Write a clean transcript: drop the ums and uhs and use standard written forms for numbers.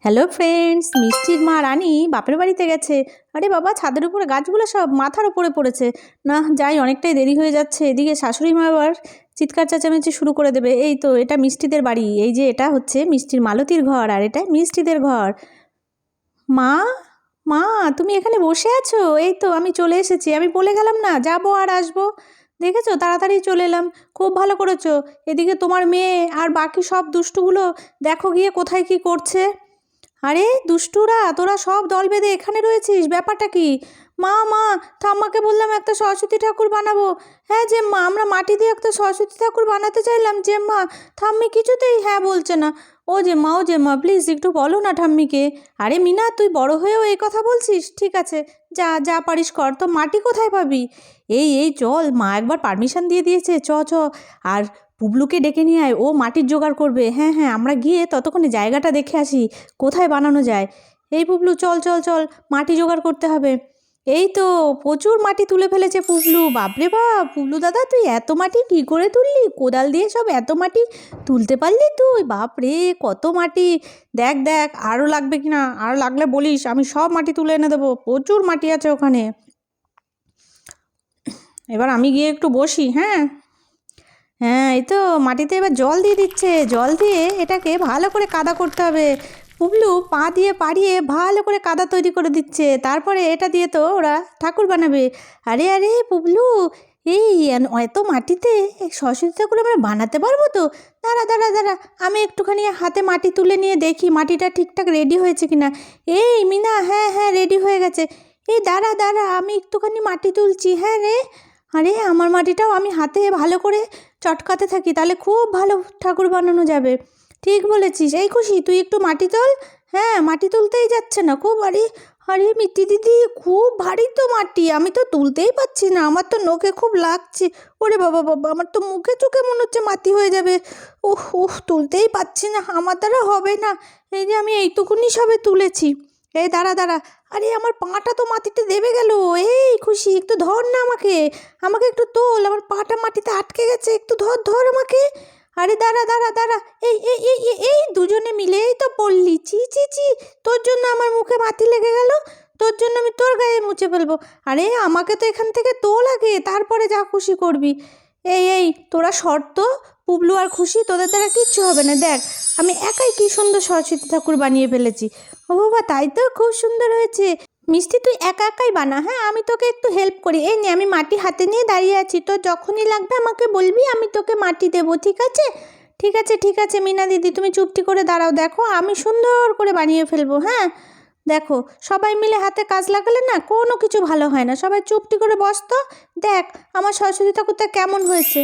Hello friends, মিষ্টির মা রানী বাপের বাড়িতে গেছে। আরে বাবা, ছাদের উপরে গাছগুলো সব মাথার উপরে পড়েছে। না যাই, অনেকটাই দেরি হয়ে যাচ্ছে। এদিকে শাশুড়ি মা আবার চিৎকার চেঁচামেচি শুরু করে দেবে। এই তো এটা মিষ্টিদের বাড়ি, এই যে এটা হচ্ছে মিষ্টির মালতীর ঘর আর এটা মিষ্টিদের ঘর। মা, মা তুমি এখানে বসে আছো? এই তো আমি চলে এসেছি। আমি বলে গেলাম না যাবো আর আসবো, দেখেছো তাড়াতাড়ি চলে এলাম। খুব ভালো করেছো। এদিকে তোমার মেয়ে আর বাকি সব দুষ্টুগুলো দেখো গিয়ে কোথায় কি করছে। আরে দুষ্টুরা, তোরা সব দল বেঁধে এখানে রয়েছিস, ব্যাপারটা কি? মা মা, ঠাম্মাকে বললাম একটা সরস্বতী ঠাকুর বানাবো। হ্যাঁ যে মা, আমরা মাটি দিয়ে একটা সরস্বতী ঠাকুর বানাতে চাইলাম যে মা। ঠাম্মি কিছুতেই হ্যাঁ বলছে না। ও যে মা প্লিজ একটু বলো না ঠাম্মিকে। আরে মিনা, তুই বড় হয়েও এই কথা বলছিস? ঠিক আছে, যা যা পারিস কর। তো মাটি কোথায় পাবি? এই চল, মা একবার পারমিশন দিয়ে দিয়েছে, চ চ। আর পুবলুকে ডেকে নিয়ে আয়, ও মাটির জোগাড় করবে। হ্যাঁ হ্যাঁ, আমরা গিয়ে ততক্ষণে জায়গাটা দেখে আসি কোথায় বানানো যায়। এই পুবলু চল চল চল, মাটি জোগাড় করতে হবে। এই তো প্রচুর মাটি তুলে ফেলেছে পুবলু। বাপরে বাপ, পুবলু দাদা তুই এত মাটি কী করে তুললি? কোদাল দিয়ে সব এত মাটি তুলতে পারলি তুই? বাপরে কত মাটি! দেখ দেখ আরও লাগবে কি না, আরও লাগলে বলিস, আমি সব মাটি তুলে এনে দেবো। প্রচুর মাটি আছে ওখানে। এবার আমি গিয়ে একটু বসি। হ্যাঁ হ্যাঁ, এই তো মাটিতে এবার জল দিয়ে দিচ্ছে। জল দিয়ে এটাকে ভালো করে কাদা করতে হবে। পুবলু পা দিয়ে পাড়িয়ে ভালো করে কাদা তৈরি করে দিচ্ছে। তারপরে এটা দিয়ে তো ওরা ঠাকুর বানাবে। আরে আরে পুবলু, এই এত মাটিতে সরস্বতী ঠাকুর আমরা বানাতে পারবো তো? দাঁড়া দাঁড়া দাঁড়া, আমি একটুখানি হাতে মাটি তুলে নিয়ে দেখি মাটিটা ঠিকঠাক রেডি হয়েছে কিনা। এই মিনা, হ্যাঁ হ্যাঁ রেডি হয়ে গেছে। এই দাঁড়া দাঁড়া, আমি একটুখানি মাটি তুলছি। হ্যাঁ রে, আরে আমার মাটিটাও আমি হাতে ভালো করে চটকাতে থাকি, তাহলে খুব ভালো ঠাকুর বানানো যাবে। ঠিক বলেছিস। এই খুশি, তুই একটু মাটি তোল। হ্যাঁ, মাটি তুলতেই যাচ্ছে না খুব। আরে আরে মিষ্টি দিদি, খুব ভারী তো মাটি, আমি তো তুলতেই পারছি না, আমার তো নখে খুব লাগছে। ওরে বাবা বাবা, আমার তো মুখে চোখে মনে হচ্ছে মাটি হয়ে যাবে। উহ উহ, তুলতেই পারছি না, আমার দ্বারা হবে না। এই যে আমি এইটুকুনি সবে তুলেছি। এই দাঁড়া দাঁড়া, আরে আমার পাটা তো মাটিতে দেবে গেল। এই খুশি, একটু ধর না আমাকে, আমাকে একটু তোল, আমার পাটা মাটিতে আটকে গেছে, একটু ধর ধর আমাকে। আরে দাঁড়া দাঁড়া দাঁড়া, এই দুজনে মিলেই তো পড়লি। চি চি চি, তোর জন্য আমার মুখে মাটি লেগে গেল, তোর জন্য আমি তোর গায়ে মুছে ফেলবো। আরে আমাকে তো এখান থেকে তোল আগে, তারপরে যা খুশি করবি। এই তোরা শর্ত, পুবলু আর খুশি, তোদের দ্বারা কিচ্ছু হবে না। দেখ আমি একাই কি সুন্দর সরস্বতী ঠাকুর বানিয়ে ফেলেছি। ও বাবা, তাই তো, খুব সুন্দর হয়েছে। মিষ্টি তুই একা একাই বানা, হ্যাঁ আমি তোকে একটু হেল্প করি। এই নে, আমি মাটি হাতে নিয়ে দাঁড়িয়ে আছি, তোর যখনই লাগবে আমাকে বলবি, আমি তোকে মাটি দেবো। ঠিক আছে ঠিক আছে ঠিক আছে। মিনা দিদি তুমি চুপটি করে দাঁড়াও, দেখো আমি সুন্দর করে বানিয়ে ফেলবো। হ্যাঁ দেখো, সবাই মিলে হাতে কাজ লাগালে না কোনো কিছু ভালো হয় না। সবাই চুপটি করে বসতো, দেখ আমার সরস্বতী ঠাকুরটা কেমন হয়েছে।